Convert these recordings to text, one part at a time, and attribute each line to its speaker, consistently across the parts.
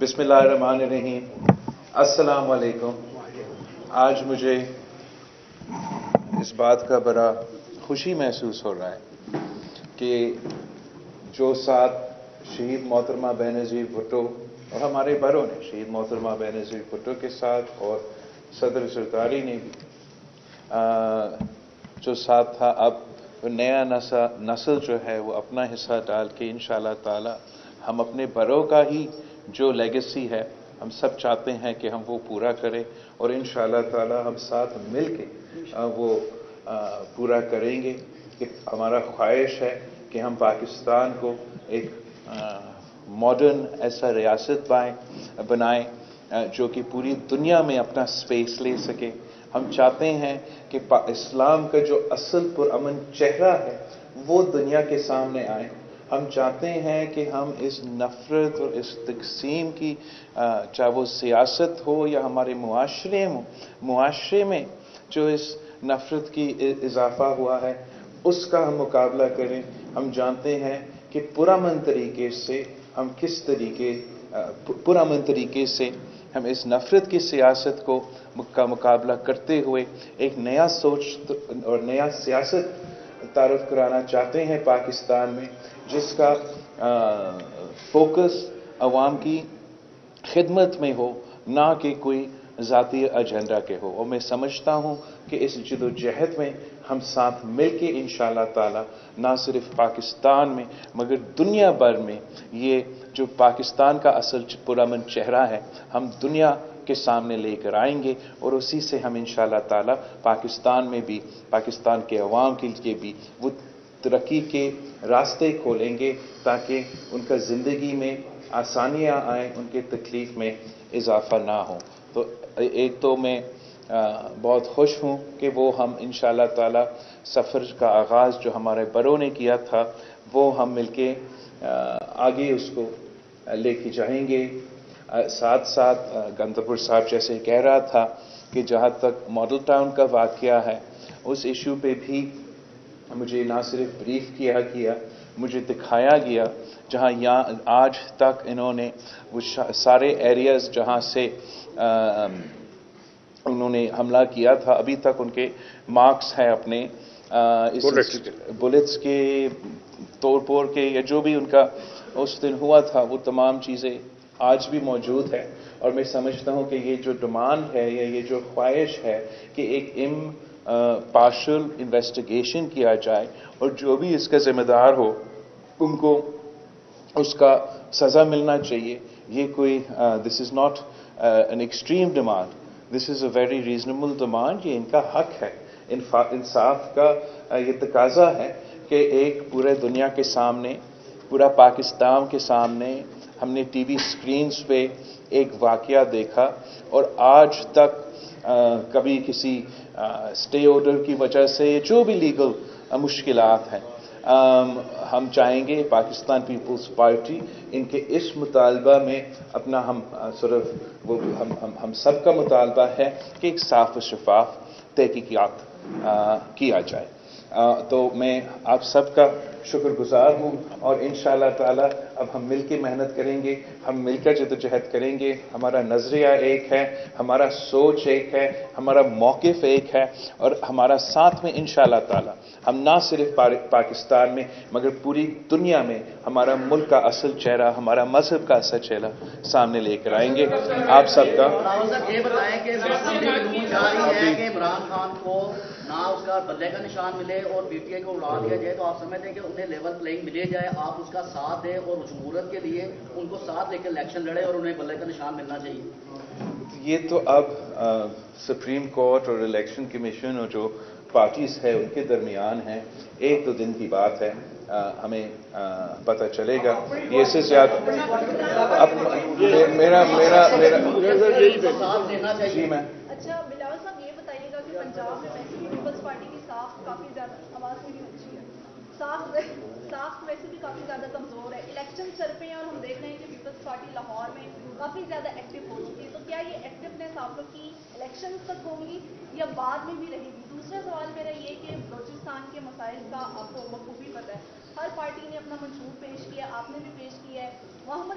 Speaker 1: بسم اللہ الرحمن الرحیم. السلام علیکم. آج مجھے اس بات کا بڑا خوشی محسوس ہو رہا ہے کہ جو ساتھ شہید محترمہ بینظیر بھٹو اور ہمارے بڑوں نے شہید محترمہ بینظیر بھٹو کے ساتھ اور صدر زرداری نے بھی جو ساتھ تھا، اب نیا نسل جو ہے وہ اپنا حصہ ڈال کے انشاءاللہ تعالی ہم اپنے بڑوں کا ہی جو لیگیسی ہے ہم سب چاہتے ہیں کہ ہم وہ پورا کریں اور انشاءاللہ تعالی ہم ساتھ مل کے وہ پورا کریں گے. کہ ہمارا خواہش ہے کہ ہم پاکستان کو ایک ماڈرن ایسا ریاست بنائیں جو کہ پوری دنیا میں اپنا سپیس لے سکے. ہم چاہتے ہیں کہ اسلام کا جو اصل پرامن چہرہ ہے وہ دنیا کے سامنے آئے. ہم چاہتے ہیں کہ ہم اس نفرت اور اس تقسیم کی چاہے وہ سیاست ہو یا ہمارے معاشرے میں جو اس نفرت کی اضافہ ہوا ہے اس کا ہم مقابلہ کریں. ہم جانتے ہیں کہ پرامن طریقے سے ہم اس نفرت کی سیاست کا مقابلہ کرتے ہوئے ایک نیا سوچ اور نیا سیاست تعارف کرانا چاہتے ہیں پاکستان میں، جس کا فوکس عوام کی خدمت میں ہو، نہ کہ کوئی ذاتی ایجنڈا کے ہو. اور میں سمجھتا ہوں کہ اس جدوجہد میں ہم ساتھ مل کے انشاءاللہ تعالی نہ صرف پاکستان میں مگر دنیا بھر میں یہ جو پاکستان کا اصل پرامن چہرہ ہے ہم دنیا کے سامنے لے کر آئیں گے اور اسی سے ہم انشاءاللہ تعالی پاکستان میں بھی پاکستان کے عوام کے لیے بھی وہ ترقی کے راستے کھولیں گے تاکہ ان کا زندگی میں آسانیاں آئیں، ان کے تکلیف میں اضافہ نہ ہو. تو ایک تو میں بہت خوش ہوں کہ وہ ہم انشاءاللہ تعالی سفر کا آغاز جو ہمارے بڑوں نے کیا تھا وہ ہم مل کے آگے اس کو لے کے جائیں گے. ساتھ ساتھ گندھرپور صاحب جیسے کہہ رہا تھا کہ جہاں تک ماڈل ٹاؤن کا واقعہ ہے اس ایشو پہ بھی مجھے نہ صرف بریف کیا گیا، مجھے دکھایا گیا جہاں آج تک انہوں نے وہ سارے ایریاز جہاں سے انہوں نے حملہ کیا تھا ابھی تک ان کے مارکس ہیں اپنے بلٹس کے توڑ کے یا جو بھی ان کا اس دن ہوا تھا وہ تمام چیزیں آج بھی موجود ہے. اور میں سمجھتا ہوں کہ یہ جو ڈیمانڈ ہے یا یہ جو خواہش ہے کہ ایک پارشل انویسٹیگیشن کیا جائے اور جو بھی اس کا ذمہ دار ہو ان کو اس کا سزا ملنا چاہیے. یہ کوئی this is not an extreme demand, this is a very reasonable demand. یہ ان کا حق ہے، انصاف کا یہ تقاضا ہے کہ ایک پورے دنیا کے سامنے، پورا پاکستان کے سامنے ہم نے ٹی وی سکرینز پہ ایک واقعہ دیکھا اور آج تک کبھی کسی اسٹے آرڈر کی وجہ سے جو بھی لیگل مشکلات ہیں ہم چاہیں گے پاکستان پیپلز پارٹی ان کے اس مطالبہ میں اپنا ہم سب کا مطالبہ ہے کہ ایک صاف و شفاف تحقیقات کیا جائے. تو میں آپ سب کا شکر گزار ہوں اور انشاءاللہ تعالی اب ہم مل کے محنت کریں گے، ہم مل کر جدوجہد کریں گے. ہمارا نظریہ ایک ہے، ہمارا سوچ ایک ہے، ہمارا موقف ایک ہے اور ہمارا ساتھ میں انشاءاللہ تعالی ہم نہ صرف پاکستان میں مگر پوری دنیا میں ہمارا ملک کا اصل چہرہ، ہمارا مذہب کا اصل چہرہ سامنے لے کر آئیں گے. آپ سب کا
Speaker 2: یہ بتائیں کہ عمران خان کو نہ اس کا بدلے کا نشان ملے اور پی ٹی آئی کو اڑا دیا جائے، تو آپ سمجھتے ہیں کہ انہیں لیول پلینگ ملے جائے، آپ اس کا ساتھ دیں اور جمہوریت کے لیے ان کو ساتھ لے کے الیکشن لڑے اور انہیں بدلے کا نشان ملنا چاہیے؟
Speaker 1: یہ تو اب سپریم کورٹ اور الیکشن کمیشن اور جو پارٹیز ہے ان کے درمیان ہے. ایک دو دن کی بات ہے، ہمیں پتہ چلے گا. یہ سے زیادہ اب میرا جی میں
Speaker 3: اچھا بلاول صاحب یہ بتائیے گا کہ پنجاب میں ویسے بھی پیپلز پارٹی کی ساخت کافی زیادہ آواز میری اونچی ہے، ساخت ویسے بھی کافی زیادہ کمزور ہے. الیکشن چل پہ ہیں اور ہم دیکھ رہے ہیں کہ پیپلز پارٹی لاہور میں کافی زیادہ ایکٹیو ہو چکی ہے. تو کیا یہ ایکٹیونیس آپ لوگ کی الیکشن تک ہوگی یا بعد میں بھی رہے گی؟ دوسرا سوال میرا یہ کہ بلوچستان کے مسائل کا آپ کو بخوبی پتہ ہے، ہر پارٹی نے اپنا منشور پیش کیا، آپ نے بھی پیش کیا ہے. وہاں پر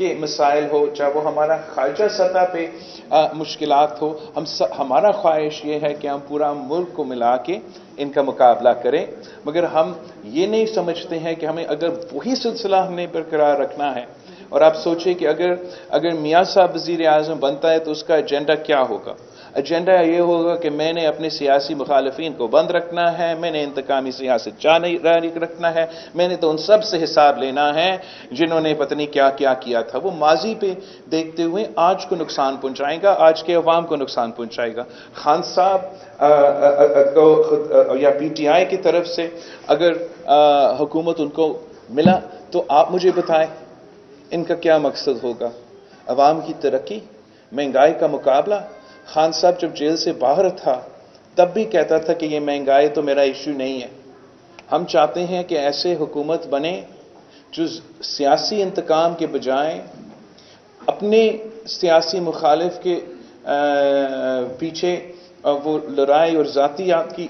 Speaker 1: کے مسائل ہو, چاہے وہ ہمارا خارجہ سطح پہ مشکلات ہو, ہمارا خواہش یہ ہے کہ ہم پورا ملک کو ملا کے ان کا مقابلہ کریں, مگر ہم یہ نہیں سمجھتے ہیں کہ ہمیں اگر وہی سلسلہ ہم نے برقرار رکھنا ہے. اور آپ سوچیں کہ اگر میاں صاحب وزیر اعظم بنتا ہے تو اس کا ایجنڈا کیا ہوگا؟ ایجنڈا یہ ہوگا کہ میں نے اپنے سیاسی مخالفین کو بند رکھنا ہے, میں نے انتقامی سیاست جاری رکھنا ہے, میں نے تو ان سب سے حساب لینا ہے جنہوں نے پتہ نہیں کیا کیا کیا تھا. وہ ماضی پہ دیکھتے ہوئے آج کو نقصان پہنچائے گا, آج کے عوام کو نقصان پہنچائے گا. خان صاحب یا پی ٹی آئی کی طرف سے اگر حکومت ان کو ملا تو آپ مجھے بتائیں ان کا کیا مقصد ہوگا؟ عوام کی ترقی, مہنگائی کا مقابلہ. خان صاحب جب جیل سے باہر تھا تب بھی کہتا تھا کہ یہ مہنگائی تو میرا ایشو نہیں ہے. ہم چاہتے ہیں کہ ایسے حکومت بنے جو سیاسی انتقام کے بجائے اپنے سیاسی مخالف کے پیچھے وہ لڑائی اور ذاتیات کی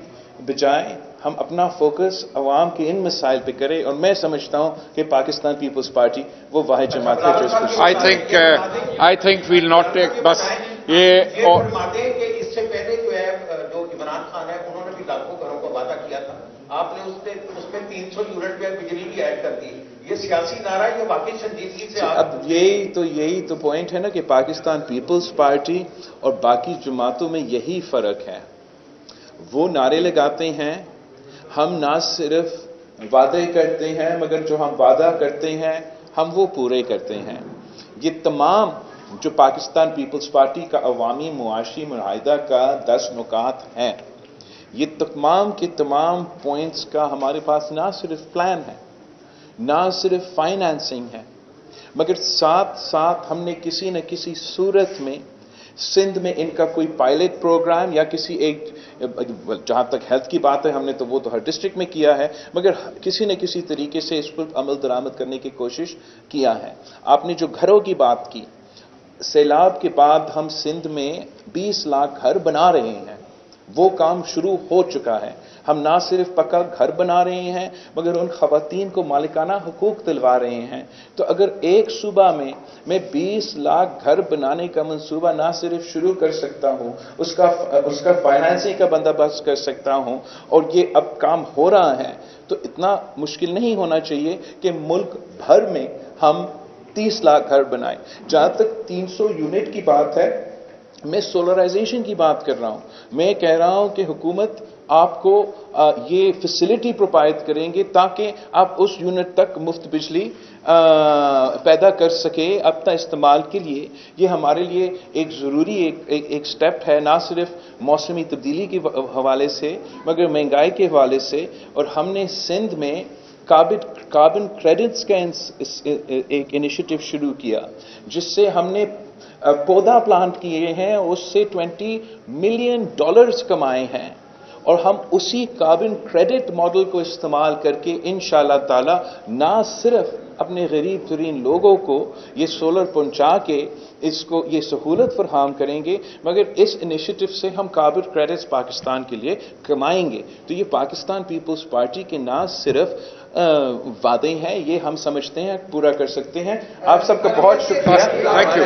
Speaker 1: بجائے ہم اپنا فوکس عوام کے ان مسائل پہ کریں. اور میں سمجھتا ہوں کہ پاکستان پیپلز پارٹی وہ واحد جماعت ہے جو اس کو
Speaker 4: I think we'll not take بس یہ
Speaker 5: فرماتے ہیں کہ اس سے پہلے جو ہے جو عمران خان ہے انہوں نے بھی لاکھوں گھروں کا وعدہ کیا تھا, آپ نے اس میں 300 یونٹ پہ بجلی بھی ایڈ کر دی. یہ سیاسی نعرہ ہے, یہ واقعی سنجیدگی سے
Speaker 1: اب یہی تو پوائنٹ ہے نا کہ پاکستان پیپلز پارٹی اور باقی جماعتوں میں یہی فرق ہے. وہ نعرے لگاتے ہیں, ہم نہ صرف وعدے کرتے ہیں مگر جو ہم وعدہ کرتے ہیں ہم وہ پورے کرتے ہیں. یہ تمام جو پاکستان پیپلز پارٹی کا عوامی معاشی معاہدہ کا 10 نکات ہیں, یہ تمام کے تمام پوائنٹس کا ہمارے پاس نہ صرف پلان ہے, نہ صرف فائنانسنگ ہے, مگر ساتھ ساتھ ہم نے کسی نہ کسی صورت میں سندھ میں ان کا کوئی پائلٹ پروگرام یا کسی ایک, جہاں تک ہیلتھ کی بات ہے ہم نے تو وہ تو ہر ڈسٹرکٹ میں کیا ہے, مگر کسی نہ کسی طریقے سے اس پر عمل درآمد کرنے کی کوشش کیا ہے. آپ نے جو گھروں کی بات کی, سیلاب کے بعد ہم سندھ میں 20 لاکھ گھر بنا رہے ہیں, وہ کام شروع ہو چکا ہے. ہم نہ صرف پکا گھر بنا رہے ہیں مگر ان خواتین کو مالکانہ حقوق دلوا رہے ہیں. تو اگر ایک صوبہ میں 20 لاکھ گھر بنانے کا منصوبہ نہ صرف شروع کر سکتا ہوں, اس کا فائنانسنگ کا بندوبست کر سکتا ہوں, اور یہ اب کام ہو رہا ہے, تو اتنا مشکل نہیں ہونا چاہیے کہ ملک بھر میں ہم 30 لاکھ گھر بنائیں. جہاں تک 300 یونٹ کی بات ہے, میں سولرائزیشن کی بات کر رہا ہوں. میں کہہ رہا ہوں کہ حکومت آپ کو یہ فیسلٹی پرووائڈ کریں گے تاکہ آپ اس یونٹ تک مفت بجلی پیدا کر سکے اپنا استعمال کے لیے. یہ ہمارے لیے ایک ضروری ایک سٹیپ ہے, نہ صرف موسمی تبدیلی کے حوالے سے مگر مہنگائی کے حوالے سے. اور ہم نے سندھ میں کاربن کریڈٹس کا ایک انیشیٹو شروع کیا, جس سے ہم نے پودا پلانٹ کیے ہیں, اس سے $20 ملین کمائے ہیں, اور ہم اسی کاربن کریڈٹ ماڈل کو استعمال کر کے انشاءاللہ تعالی نہ صرف اپنے غریب ترین لوگوں کو یہ سولر پہنچا کے اس کو یہ سہولت فراہم کریں گے, مگر اس انیشیٹو سے ہم کاربن کریڈٹس پاکستان کے لیے کمائیں گے. تو یہ پاکستان پیپلز پارٹی کے نہ صرف وعدے ہیں, یہ ہم سمجھتے ہیں پورا کر سکتے ہیں. آپ سب کا بہت شکریہ.
Speaker 4: Thank you.